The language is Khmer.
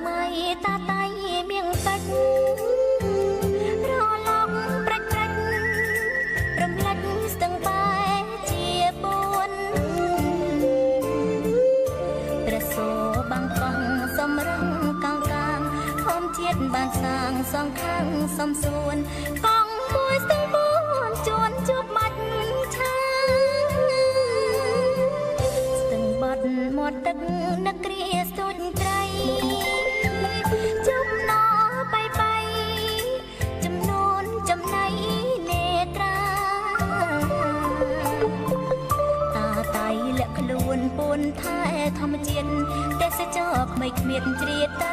មៃតាតៃមៀងពេជ្ររលកប្រាច់ប្រាច់រំលេចស្ទឹងបែជាពួនព្រះសូរបាំងកង់សំរងកាំងកាងធម្មជាតិបានសាងសងខាងសំសួនកង់មួយស្ទឹងពួនជួនជួបមាច់ឆាស្ទឹងបាត់មាត់ទឹកនឹកគ្រាស្ទូចត្រីចំណោបៃចំនួនចំណៃនេត្រាតាតៃលាក់ខ្លួនពួនថែធម្មជាតិទេសចរក្មេងគ្មានជ្រៀតទៅ